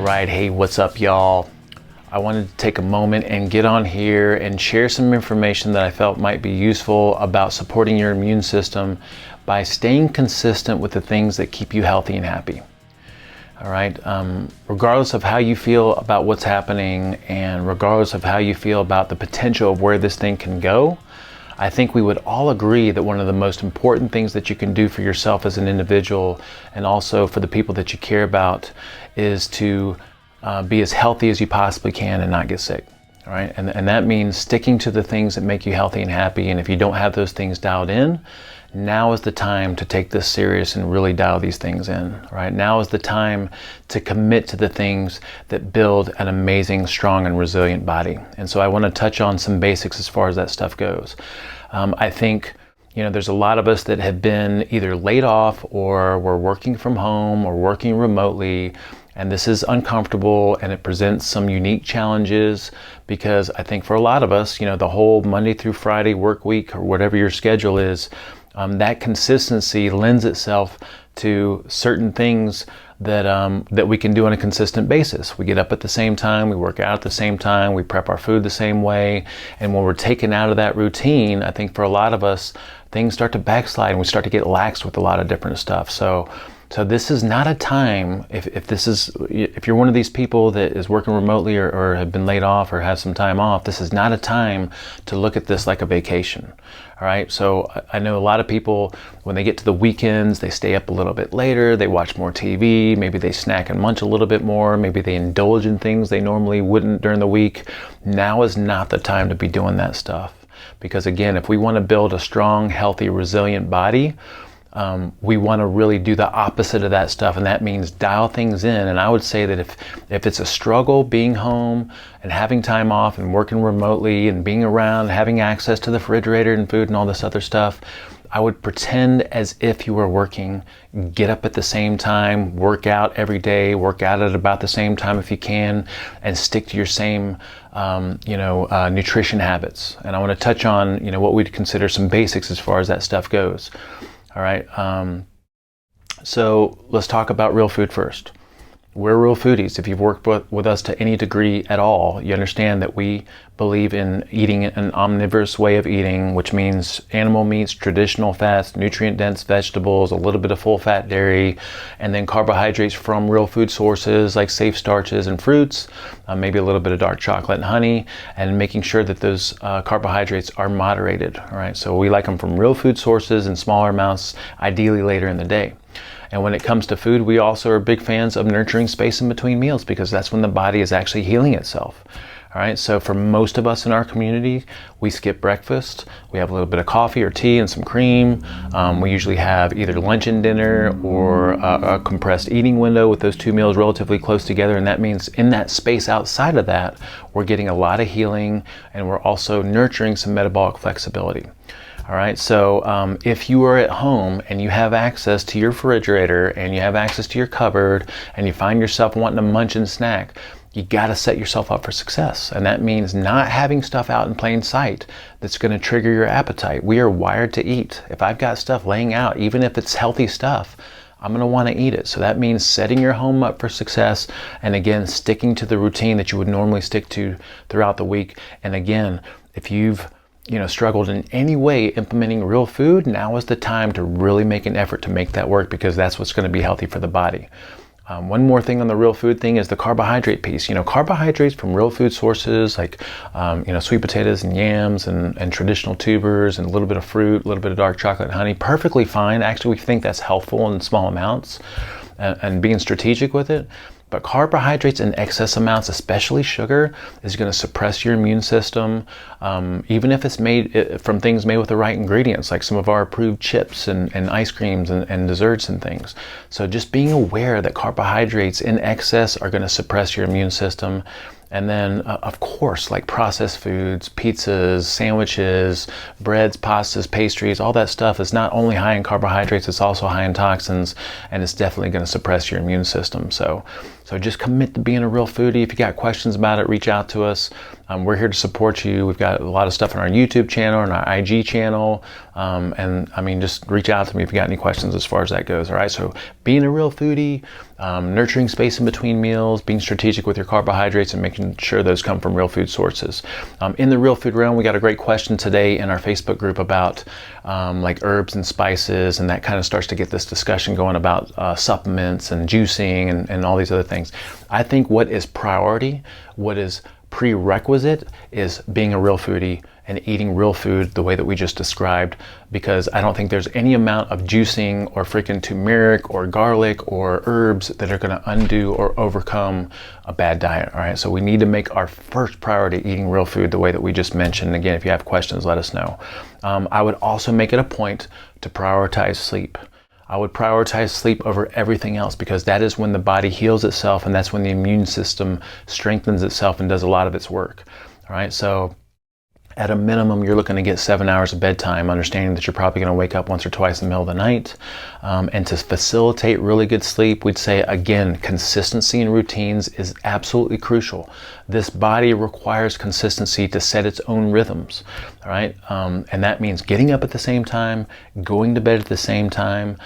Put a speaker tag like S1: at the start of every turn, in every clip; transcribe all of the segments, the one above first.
S1: right, hey, what's up, y'all? I wanted to take a moment and get on here and share some information that I felt might be useful about supporting your immune system by staying consistent with the things that keep you healthy and happy. All right, regardless of how you feel about what's happening and regardless of how you feel about the potential of where this thing can go, I think we would all agree that one of the most important things that you can do for yourself as an individual and also for the people that you care about is to be as healthy as you possibly can and not get sick. All right, and that means sticking to the things that make you healthy and happy. And if you don't have those things dialed in, now is the time to take this serious and really dial these things in. All right, now is the time to commit to the things that build an amazing, strong, and resilient body. And so I want to touch on some basics as far as that stuff goes. I think, there's a lot of us that have been either laid off or we're working from home or working remotely. And this is uncomfortable and it presents some unique challenges because I think for a lot of us, the whole Monday through Friday work week or whatever your schedule is, that consistency lends itself to certain things that we can do on a consistent basis. We get up at the same time, we work out at the same time, we prep our food the same way. And when we're taken out of that routine, I think for a lot of us, things start to backslide and we start to get lax with a lot of different stuff. So this is not a time, if you're one of these people that is working remotely or have been laid off or has some time off, this is not a time to look at this like a vacation. All right, so I know a lot of people, when they get to the weekends, they stay up a little bit later, they watch more TV, maybe they snack and munch a little bit more, maybe they indulge in things they normally wouldn't during the week. Now is not the time to be doing that stuff. Because again, if we want to build a strong, healthy, resilient body, we want to really do the opposite of that stuff, and that means dial things in. And I would say that if it's a struggle being home and having time off and working remotely and being around, having access to the refrigerator and food and all this other stuff, I would pretend as if you were working, get up at the same time, work out every day, work out at about the same time if you can, and stick to your same nutrition habits. And I want to touch on what we'd consider some basics as far as that stuff goes. All right, so let's talk about real food first. We're real foodies. If you've worked with us to any degree at all, you understand that we believe in eating an omnivorous way of eating, which means animal meats, traditional fats, nutrient-dense vegetables, a little bit of full-fat dairy, and then carbohydrates from real food sources like safe starches and fruits, maybe a little bit of dark chocolate and honey, and making sure that those carbohydrates are moderated. All right, so we like them from real food sources in smaller amounts, ideally later in the day. And when it comes to food, we also are big fans of nurturing space in between meals because that's when the body is actually healing itself. All right, so for most of us in our community, we skip breakfast. We have a little bit of coffee or tea and some cream. We usually have either lunch and dinner or a compressed eating window with those two meals relatively close together. And that means in that space outside of that, we're getting a lot of healing and we're also nurturing some metabolic flexibility. All right, so if you are at home and you have access to your refrigerator and you have access to your cupboard and you find yourself wanting to munch and snack, you got to set yourself up for success. And that means not having stuff out in plain sight that's going to trigger your appetite. We are wired to eat. If I've got stuff laying out, even if it's healthy stuff, I'm going to want to eat it. So that means setting your home up for success and again, sticking to the routine that you would normally stick to throughout the week. And again, if you've struggled in any way implementing real food, now is the time to really make an effort to make that work because that's what's going to be healthy for the body. One more thing on the real food thing is the carbohydrate piece. Carbohydrates from real food sources like, sweet potatoes and yams and traditional tubers and a little bit of fruit, a little bit of dark chocolate and honey, perfectly fine. Actually, we think that's helpful in small amounts and being strategic with it. But carbohydrates in excess amounts, especially sugar, is going to suppress your immune system, even if it's made from things made with the right ingredients, like some of our approved chips and ice creams and desserts and things. So just being aware that carbohydrates in excess are going to suppress your immune system. And then, of course, like processed foods, pizzas, sandwiches, breads, pastas, pastries, all that stuff is not only high in carbohydrates, it's also high in toxins, and it's definitely going to suppress your immune system. So So just commit to being a real foodie. If you got questions about it, reach out to us. We're here to support you. We've got a lot of stuff on our YouTube channel and our IG channel. And I mean, just reach out to me if you got any questions as far as that goes. All right. So being a real foodie, nurturing space in between meals, being strategic with your carbohydrates, and making sure those come from real food sources. In the real food realm, we got a great question today in our Facebook group about like herbs and spices, and that kind of starts to get this discussion going about supplements and juicing and all these other things. I think what is priority, what is prerequisite, is being a real foodie and eating real food the way that we just described, because I don't think there's any amount of juicing or freaking turmeric or garlic or herbs that are going to undo or overcome a bad diet. All right, so we need to make our first priority eating real food the way that we just mentioned. Again, if you have questions, let us know. I would also make it a point to prioritize sleep. I would prioritize sleep over everything else, because that is when the body heals itself, and that's when the immune system strengthens itself and does a lot of its work. All right, so at a minimum, you're looking to get 7 hours of bedtime, understanding that you're probably going to wake up once or twice in the middle of the night. And to facilitate really good sleep, we'd say, again, consistency in routines is absolutely crucial. This body requires consistency to set its own rhythms, all right? And that means getting up at the same time, going to bed at the same time,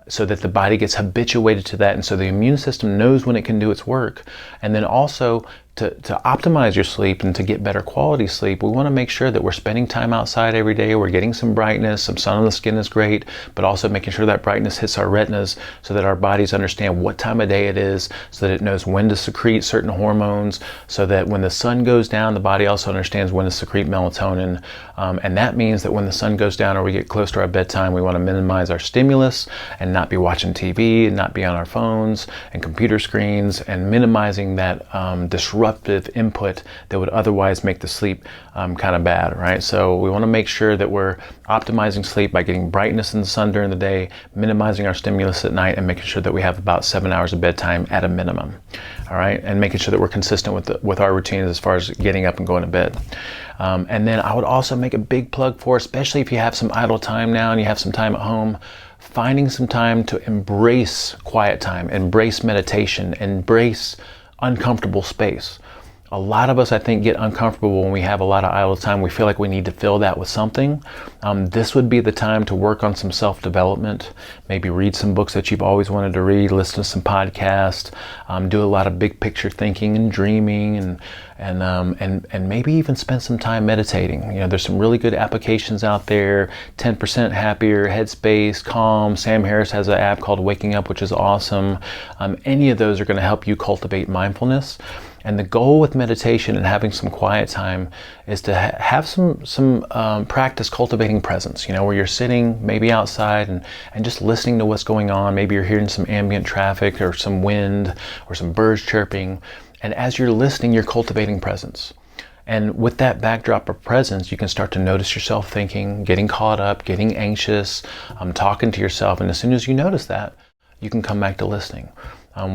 S1: so that the body gets habituated to that, and so the immune system knows when it can do its work. And then also to optimize your sleep and to get better quality sleep, we want to make sure that we're spending time outside every day, we're getting some brightness, some sun on the skin is great, but also making sure that brightness hits our retinas so that our bodies understand what time of day it is, so that it knows when to secrete certain hormones, so that when the sun goes down, the body also understands when to secrete melatonin. And that means that when the sun goes down or we get close to our bedtime, we want to minimize our stimulus and not be watching TV and not be on our phones and computer screens, and minimizing that disruptive input that would otherwise make the sleep kind of bad, right? So we want to make sure that we're optimizing sleep by getting brightness in the sun during the day, minimizing our stimulus at night, and making sure that we have about 7 hours of bedtime at a minimum, all right? And making sure that we're consistent with our routines as far as getting up and going to bed. And then I would also make a big plug for, especially if you have some idle time now and you have some time at home, finding some time to embrace quiet time, embrace meditation, embrace uncomfortable space. A lot of us, I think, get uncomfortable when we have a lot of idle time. We feel like we need to fill that with something. This would be the time to work on some self-development, maybe read some books that you've always wanted to read, listen to some podcasts, do a lot of big picture thinking and dreaming, and maybe even spend some time meditating. You know, there's some really good applications out there, 10% Happier, Headspace, Calm. Sam Harris has an app called Waking Up, which is awesome. Any of those are going to help you cultivate mindfulness. And the goal with meditation and having some quiet time is to have some practice cultivating presence, you know, where you're sitting maybe outside and just listening to what's going on. Maybe you're hearing some ambient traffic or some wind or some birds chirping. And as you're listening, you're cultivating presence. And with that backdrop of presence, you can start to notice yourself thinking, getting caught up, getting anxious, talking to yourself. And as soon as you notice that, you can come back to listening.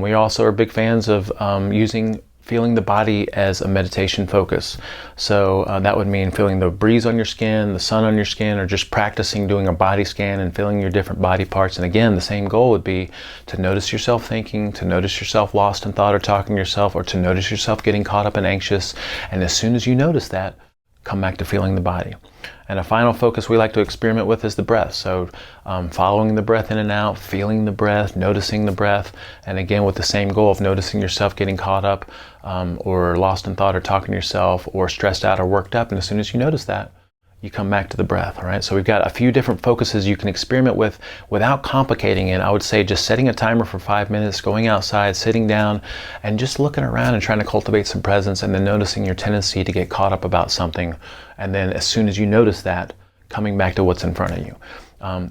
S1: We also are big fans of feeling the body as a meditation focus. So that would mean feeling the breeze on your skin, the sun on your skin, or just practicing doing a body scan and feeling your different body parts. And again, the same goal would be to notice yourself thinking, to notice yourself lost in thought or talking to yourself, or to notice yourself getting caught up and anxious. And as soon as you notice that, come back to feeling the body. And a final focus we like to experiment with is the breath. So following the breath in and out, feeling the breath, noticing the breath, and again with the same goal of noticing yourself getting caught up or lost in thought or talking to yourself or stressed out or worked up. And as soon as you notice that, you come back to the breath, all right? So we've got a few different focuses you can experiment with without complicating it. I would say just setting a timer for 5 minutes, going outside, sitting down, and just looking around and trying to cultivate some presence, and then noticing your tendency to get caught up about something. And then as soon as you notice that, coming back to what's in front of you.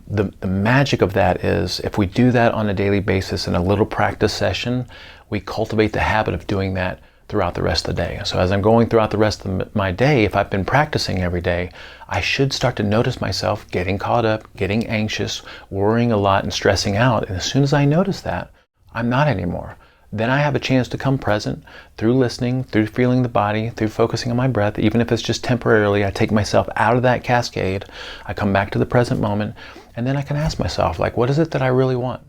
S1: The magic of that is if we do that on a daily basis in a little practice session, we cultivate the habit of doing that throughout the rest of the day. So as I'm going throughout the rest of my day, if I've been practicing every day, I should start to notice myself getting caught up, getting anxious, worrying a lot, and stressing out. And as soon as I notice that, I'm not anymore. Then I have a chance to come present through listening, through feeling the body, through focusing on my breath. Even if it's just temporarily, I take myself out of that cascade. I come back to the present moment, and then I can ask myself, like, what is it that I really want?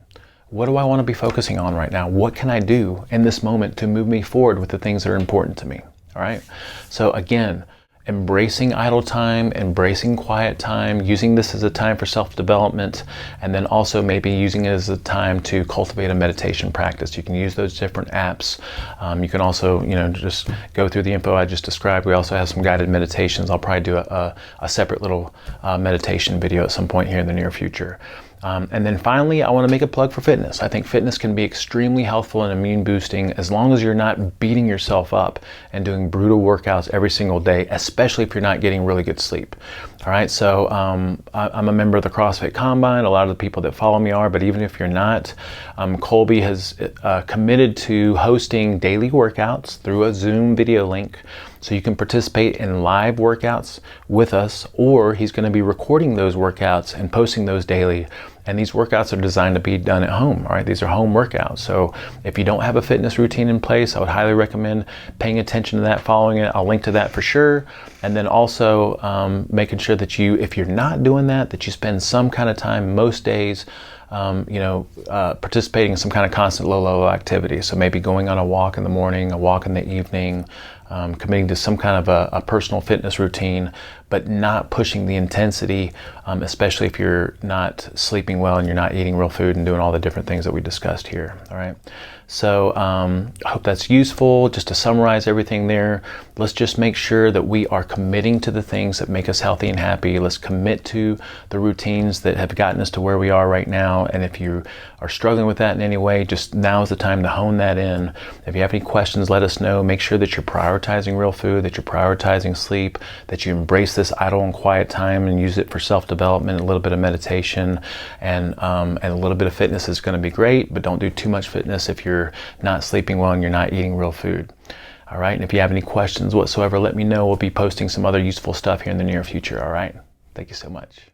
S1: What do I want to be focusing on right now? What can I do in this moment to move me forward with the things that are important to me? All right. So again, embracing idle time, embracing quiet time, using this as a time for self-development, and then also maybe using it as a time to cultivate a meditation practice. You can use those different apps. You can also, just go through the info I just described. We also have some guided meditations. I'll probably do a separate little meditation video at some point here in the near future. And then finally, I want to make a plug for fitness. I think fitness can be extremely helpful and immune boosting as long as you're not beating yourself up and doing brutal workouts every single day, especially if you're not getting really good sleep. All right, so I'm a member of the CrossFit Combine. A lot of the people that follow me are, but even if you're not, Colby has committed to hosting daily workouts through a Zoom video link. So you can participate in live workouts with us, or he's going to be recording those workouts and posting those daily. And these workouts are designed to be done at home, all right? These are home workouts. So if you don't have a fitness routine in place, I would highly recommend paying attention to that, following it. I'll link to that for sure. And then also making sure that if you're not doing that, that you spend some kind of time most days participating in some kind of constant low activity. So maybe going on a walk in the morning, a walk in the evening, committing to some kind of a personal fitness routine, but not pushing the intensity, especially if you're not sleeping well and you're not eating real food and doing all the different things that we discussed here. All right. So I hope that's useful. Just to summarize everything there, let's just make sure that we are committing to the things that make us healthy and happy. Let's commit to the routines that have gotten us to where we are right now. And if you are struggling with that in any way, just now is the time to hone that in. If you have any questions, let us know. Make sure that you're prioritizing real food, that you're prioritizing sleep, that you embrace this idle and quiet time and use it for self-development, a little bit of meditation, and a little bit of fitness is going to be great, but don't do too much fitness if you're not sleeping well and you're not eating real food. All right. And if you have any questions whatsoever, let me know. We'll be posting some other useful stuff here in the near future. All right. Thank you so much.